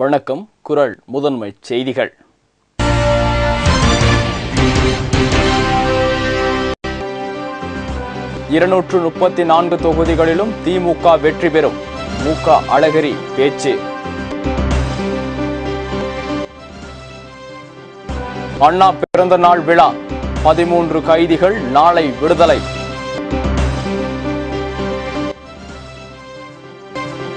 வணக்கம். குரல் முதன்மை செய்திகள். இருநூற்று 34 தொகுதிகளிலும் திமுக வெற்றி பெறும். மு.க. அழகிரி பேச்சு. அண்ணா பிறந்த நாள் விழா, 13 கைதிகள் நாளை விடுதலை.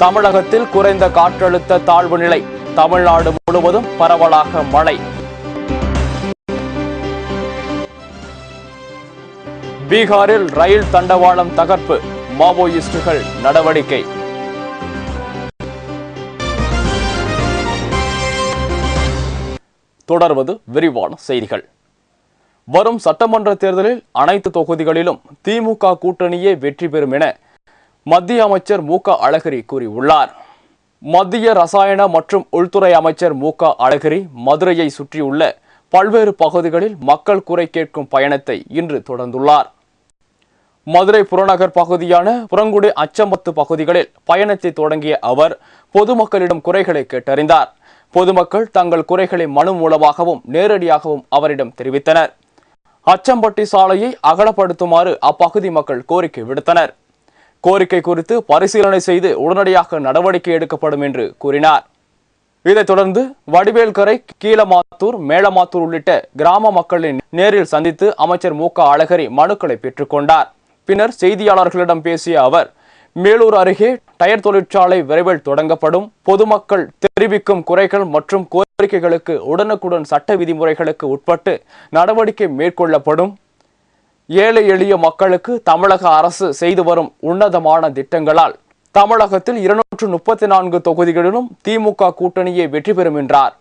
தமிழகத்தில் குறைந்த காற்றழுத்த தாழ்வு நிலை, தமிழ்நாடு முழுவதும் பரவலாக மழை. பீகாரில் ரயில் தண்டவாளம் தகர்ப்பு, மாவோயிஸ்டுகள் நடவடிக்கை. தொடர்வது விரிவான செய்திகள். வரும் சட்டமன்ற தேர்தலில் அனைத்து தொகுதிகளிலும் திமுக கூட்டணியே வெற்றி பெறும் என மத்திய அமைச்சர் மு.க. அழகிரி கூறியுள்ளார். மத்திய ரசாயன மற்றும் உள்துறை அமைச்சர் மு.க. அழகிரி மதுரையை சுற்றியுள்ள பல்வேறு பகுதிகளில் மக்கள் குறை கேட்கும் பயணத்தை இன்று தொடர்ந்துள்ளார். மதுரை புறநகர் பகுதியான புறங்குடி, அச்சம்பத்து பகுதிகளில் பயணத்தை தொடங்கிய அவர் பொதுமக்களிடம் குறைகளை கேட்டறிந்தார். பொதுமக்கள் தங்கள் குறைகளை மனு மூலமாகவும் நேரடியாகவும் அவரிடம் தெரிவித்தனர். அச்சம்பட்டி சாலையை அகலப்படுத்துமாறு அப்பகுதி மக்கள் கோரிக்கை விடுத்தனர். கோரிக்கை குறித்து பரிசீலனை செய்து உடனடியாக நடவடிக்கை எடுக்கப்படும் என்று கூறினார். இதைத் தொடர்ந்து வடிவேல்கரை, கீழமாத்தூர், மேலமாத்தூர் உள்ளிட்ட கிராம மக்களை நேரில் சந்தித்து அமைச்சர் மு.க. அழகிரி மனுக்களை பெற்றுக்கொண்டார். பின்னர் செய்தியாளர்களிடம் பேசிய அவர், மேலூர் அருகே டயர் தொழிற்சாலை விரைவில் தொடங்கப்படும். பொதுமக்கள் தெரிவிக்கும் குறைகள் மற்றும் கோரிக்கைகளுக்கு உடனுக்குடன் சட்ட விதிமுறைகளுக்கு உட்பட்டு நடவடிக்கை மேற்கொள்ளப்படும். ஏழை எளிய மக்களுக்கு தமிழக அரசு செய்து வரும் உன்னதமான திட்டங்களால் தமிழகத்தில் 234 தொகுதிகளிலும் திமுக கூட்டணியை வெற்றி பெறும் என்றார்.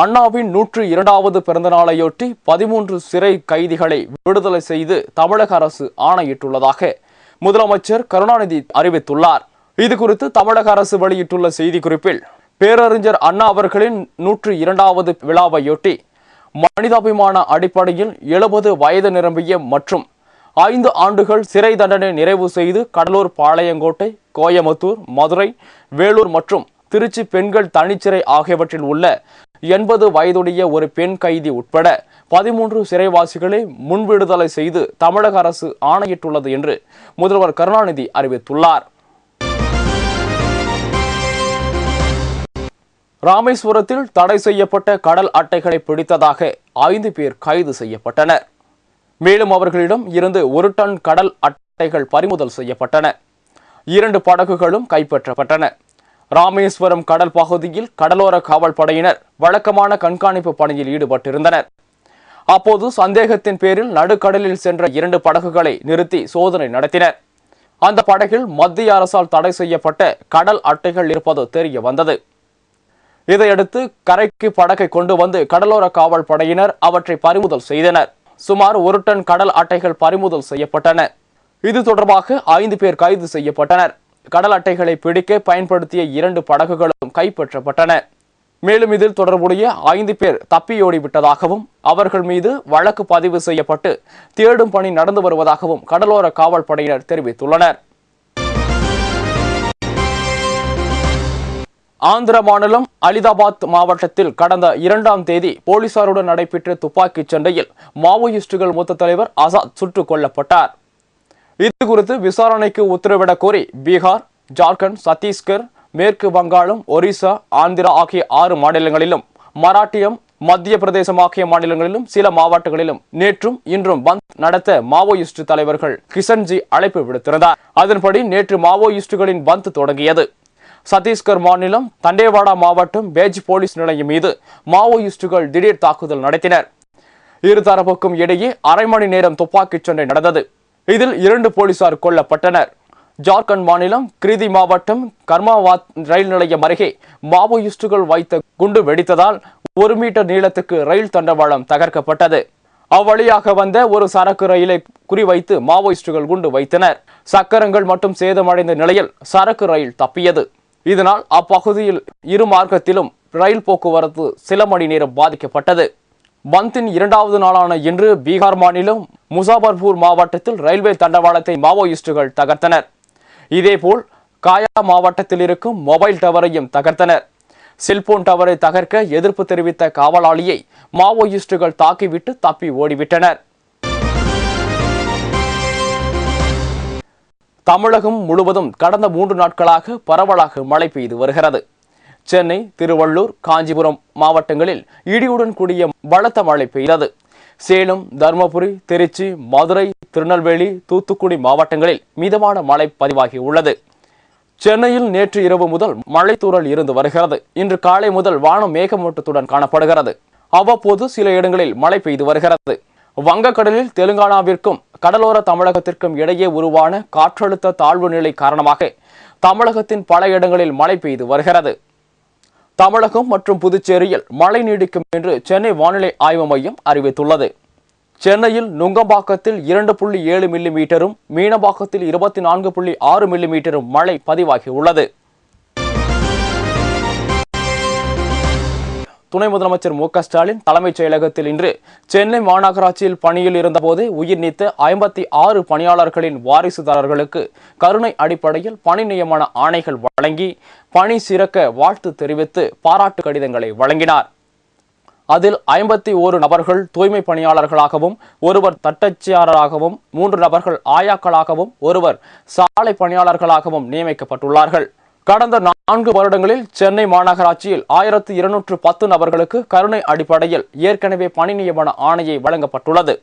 அண்ணாவின் 102வது பிறந்த நாளையொட்டி 13 சிறை கைதிகளை விடுதலை செய்து தமிழக அரசு ஆணையிட்டுள்ளதாக முதலமைச்சர் கருணாநிதி அறிவித்துள்ளார். இதுகுறித்து தமிழக அரசு வெளியிட்டுள்ள செய்திக்குறிப்பில், பேரறிஞர் அண்ணா அவர்களின் 102வது விழாவையொட்டி மனிதாபிமான அடிப்படையில் 70 வயது நிரம்பிய மற்றும் 5 ஆண்டுகள் சிறை தண்டனை நிறைவு செய்து கடலூர், பாளையங்கோட்டை, கோயமுத்தூர், மதுரை, வேலூர் மற்றும் திருச்சி பெண்கள் தனிச்சிறை ஆகியவற்றில் உள்ள 80 வயதுடைய ஒரு பெண் கைதி உட்பட 13 சிறைவாசிகளை முன்விடுதலை செய்து தமிழக அரசு ஆணையிட்டுள்ளது என்று முதல்வர் கருணாநிதி அறிவித்துள்ளார். ராமேஸ்வரத்தில் தடை செய்யப்பட்ட கடல் அட்டைகளை பிடித்ததாக 5 பேர் கைது செய்யப்பட்டனர். மேலும் அவர்களிடம் இருந்து 1 டன் கடல் அட்டைகள் பறிமுதல் செய்யப்பட்டன. 2 படகுகளும் கைப்பற்றப்பட்டன. ராமேஸ்வரம் கடல் பகுதியில் கடலோர காவல் படையினர் வழக்கமான கண்காணிப்பு பணியில் ஈடுபட்டிருந்தனர். அப்போது சந்தேகத்தின் பேரில் நடுக்கடலில் சென்ற 2 படகுகளை நிறுத்தி சோதனை நடத்தினர். அந்த படகில் மத்திய அரசால் தடை செய்யப்பட்ட கடல் அட்டைகள் இருப்பது தெரிய வந்தது. இதையடுத்து கரைக்கு படகை கொண்டு வந்து கடலோர காவல் படையினர் அவற்றை பறிமுதல் செய்தனர். சுமார் 1 டன் கடல் அட்டைகள் பறிமுதல் செய்யப்பட்டன. இது தொடர்பாக 5 பேர் கைது செய்யப்பட்டனர். கடல் அட்டைகளை பிடிக்க பயன்படுத்திய 2 படகுகளும் கைப்பற்றப்பட்டன. மேலும் இதில் தொடர்புடைய 5 பேர் தப்பியோடிவிட்டதாகவும் அவர்கள் மீது வழக்கு பதிவு செய்யப்பட்டு தேடும் பணி நடந்து வருவதாகவும் கடலோர காவல் படையினர் தெரிவித்துள்ளனர். ஆந்திர மாநிலம் அலிதாபாத் மாவட்டத்தில் கடந்த 2ஆம் தேதி போலீசாருடன் நடைபெற்ற துப்பாக்கிச் சண்டையில் மாவோயிஸ்டுகள் மூத்த தலைவர் ஆசாத் சுட்டுக் கொல்லப்பட்டார். இதுகுறித்து விசாரணைக்கு உத்தரவிடக் கோரி பீகார், ஜார்க்கண்ட், சத்தீஸ்கர், மேற்கு வங்காளம், ஒரிசா, ஆந்திரா ஆகிய 6 மாநிலங்களிலும், மராட்டியம், மத்திய பிரதேசம் ஆகிய மாநிலங்களிலும் சில மாவட்டங்களிலும் நேற்றும் இன்றும் பந்த் நடத்த மாவோயிஸ்ட் தலைவர்கள் கிஷன்ஜி அழைப்பு விடுத்திருந்தார். அதன்படி நேற்று மாவோயிஸ்டுகளின் பந்த் தொடங்கியது. சத்தீஸ்கர் மாநிலம் தண்டேவாடா மாவட்டம் பேஜ் போலீஸ் நிலையம் மீது மாவோயிஸ்டுகள் திடீர் தாக்குதல் நடத்தினர். இருதரப்புக்கும் இடையே அரை மணி நேரம் துப்பாக்கிச் சண்டை நடந்தது. இதில் 2 போலீசார் கொல்லப்பட்டனர். ஜார்க்கண்ட் மாநிலம் கிரிதி மாவட்டம் கர்மாவாத் ரயில் நிலையம் அருகே மாவோயிஸ்டுகள் வைத்த குண்டு வெடித்ததால் 1 மீட்டர் நீளத்துக்கு ரயில் தண்டவாளம் தகர்க்கப்பட்டது. அவ்வழியாக வந்த ஒரு சரக்கு ரயிலை குறிவைத்து மாவோயிஸ்டுகள் குண்டு வைத்தனர். சக்கரங்கள் மட்டும் சேதமடைந்த நிலையில் சரக்கு ரயில் தப்பியது. இதனால் அப்பகுதியில் இரு மார்க்கத்திலும் ரயில் போக்குவரத்து சில மணி நேரம் பாதிக்கப்பட்டது. பந்தின் 2வது நாளான இன்று பீகார் மாநிலம் முசாபர்பூர் மாவட்டத்தில் ரயில்வே தண்டவாளத்தை மாவோயிஸ்டுகள் தகர்த்தனர். இதேபோல் காயா மாவட்டத்தில் இருக்கும் மொபைல் டவரையும் தகர்த்தனர். செல்போன் டவரை தகர்க்க எதிர்ப்பு தெரிவித்த காவலாளியை மாவோயிஸ்டுகள் தாக்கிவிட்டு தப்பி ஓடிவிட்டனர். தமிழகம் முழுவதும் கடந்த 3 நாட்களாக பரவலாக மழை பெய்து வருகிறது. சென்னை, திருவள்ளூர், காஞ்சிபுரம் மாவட்டங்களில் இடியுடன் கூடிய பலத்த மழை பெய்தது. சேலம், தருமபுரி, திருச்சி, மதுரை, திருநெல்வேலி, தூத்துக்குடி மாவட்டங்களில் மிதமான மழை பதிவாகியுள்ளது. சென்னையில் நேற்று இரவு முதல் மழை தூறல் இருந்து வருகிறது. இன்று காலை முதல் வானம் மேகமூட்டத்துடன் காணப்படுகிறது. அவ்வப்போது சில இடங்களில் மழை பெய்து வருகிறது. வங்கக்கடலில் தெலுங்கானாவிற்கும் கடலோர தமிழகத்திற்கும் இடையே உருவான காற்றழுத்த தாழ்வு நிலை காரணமாக தமிழகத்தின் பல இடங்களில் மழை பெய்து வருகிறது. தமிழகம் மற்றும் புதுச்சேரியில் மழை நீடிக்கும் என்று சென்னை வானிலை ஆய்வு மையம் அறிவித்துள்ளது. சென்னையில் நுங்கம்பாக்கத்தில் 2.7 மில்லிமீட்டரும், மீனம்பாக்கத்தில் 24.6 மில்லிமீட்டரும் மழை பதிவாகியுள்ளது. துணை முதலமைச்சர் மு.க. ஸ்டாலின் தலைமைச் செயலகத்தில் இன்று சென்னை மாநகராட்சியில் பணியில் இருந்தபோது உயிர் நீத்த 56 பணியாளர்களின் வாரிசுதாரர்களுக்கு கருணை அடிப்படையில் பணி நியமன ஆணைகள் வழங்கி பணி சிறக்க வாழ்த்து தெரிவித்து பாராட்டு கடிதங்களை வழங்கினார். அதில் 51 நபர்கள் தூய்மை பணியாளர்களாகவும், ஒருவர் தட்டச்சியாளராகவும், 3 நபர்கள் ஆயாக்களாகவும், ஒருவர் சாலை பணியாளர்களாகவும் நியமிக்கப்பட்டுள்ளார்கள். கடந்த 4 வருடங்களில் சென்னை மாநகராட்சியில் 1210 நபர்களுக்கு கருணை அடிப்படையில் ஏற்கனவே பணி நியமன ஆணையை வழங்கப்பட்டுள்ளது.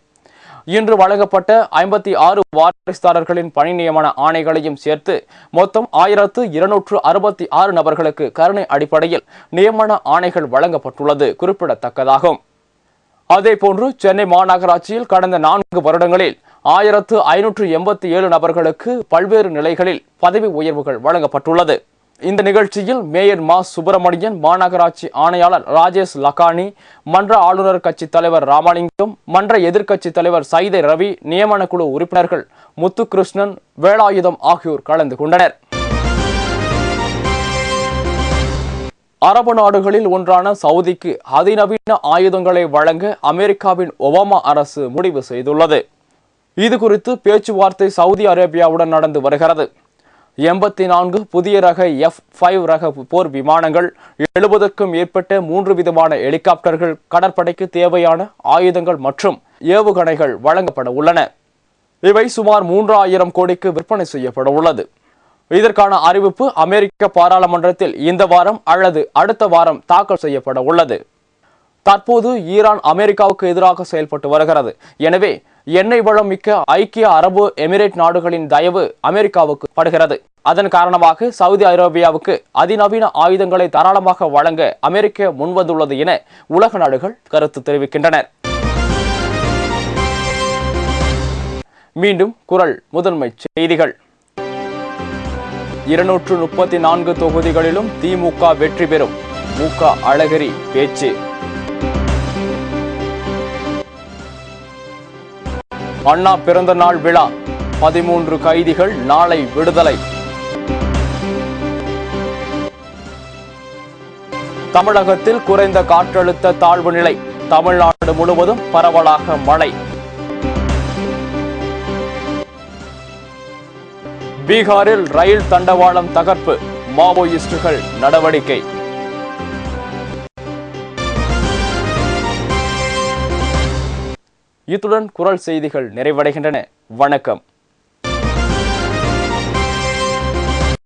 இன்று வழங்கப்பட்ட 56 வாரிசுதாரர்களின் பணி நியமன ஆணைகளையும் சேர்த்து மொத்தம் 1266 நபர்களுக்கு கருணை அடிப்படையில் நியமன ஆணைகள் வழங்கப்பட்டுள்ளது குறிப்பிடத்தக்கதாகும். அதேபோன்று சென்னை மாநகராட்சியில் கடந்த 4 வருடங்களில் 1587 நபர்களுக்கு பல்வேறு நிலைகளில் பதவி உயர்வுகள் வழங்கப்பட்டுள்ளது. இந்த நிகழ்ச்சியில் மேயர் மா. சுப்பிரமணியன், மாநகராட்சி ஆணையாளர் ராஜேஷ் லக்கானி, மன்ற ஆளுநர் கட்சி தலைவர் ராமலிங்கம், மன்ற எதிர்க்கட்சி தலைவர் சைதை ரவி, நியமன குழு உறுப்பினர்கள் முத்துகிருஷ்ணன், வேலாயுதம் ஆகியோர் கலந்து கொண்டனர். அரபு நாடுகளில் ஒன்றான சவுதிக்கு அதிநவீன ஆயுதங்களை வழங்க அமெரிக்காவின் ஒபாமா அரசு முடிவு செய்துள்ளது. இது குறித்து பேச்சுவார்த்தை சவுதி அரேபியாவுடன் நடந்து வருகிறது. 84 புதிய ரக F-5 ரக போர் விமானங்கள், 70க்கும் மேற்பட்ட 3 விதமான ஹெலிகாப்டர்கள், கடற்படைக்கு தேவையான ஆயுதங்கள் மற்றும் ஏவுகணைகள் வழங்கப்பட உள்ளன. இவை சுமார் 3000 கோடிக்கு விற்பனை செய்யப்பட உள்ளது. இதற்கான அறிவிப்பு அமெரிக்க பாராளுமன்றத்தில் இந்த வாரம் அல்லது அடுத்த வாரம் தாக்கல் செய்யப்பட உள்ளது. தற்போது ஈரான் அமெரிக்காவுக்கு எதிராக செயல்பட்டு வருகிறது. எனவே எண்ணெய் வளம் மிக்க ஐக்கிய அரபு எமிரேட் நாடுகளின் தயவு அமெரிக்காவுக்கு படுகிறது. அதன் காரணமாக சவுதி அரேபியாவுக்கு அதிநவீன ஆயுதங்களை தாராளமாக வழங்க அமெரிக்கா முன்வந்துள்ளது என உலக நாடுகள் கருத்து தெரிவிக்கின்றனர். மீண்டும் குரல் முதன்மை செய்திகள். 234 தொகுதிகளிலும் திமுக வெற்றி பெறும், மு.க. அழகிரி பேச்சு. அண்ணா பிறந்த நாள் விழா, 13 கைதிகள் நாளை விடுதலை. தமிழகத்தில் குறைந்த காற்றழுத்த தாழ்வு நிலை, தமிழ்நாடு முழுவதும் பரவலாக மழை. பீகாரில் ரயில் தண்டவாளம் தகர்ப்பு, மாவோயிஸ்டுகள் நடவடிக்கை. இத்துடன் குரல் செய்திகள் நிறைவடைகின்றன. வணக்கம்.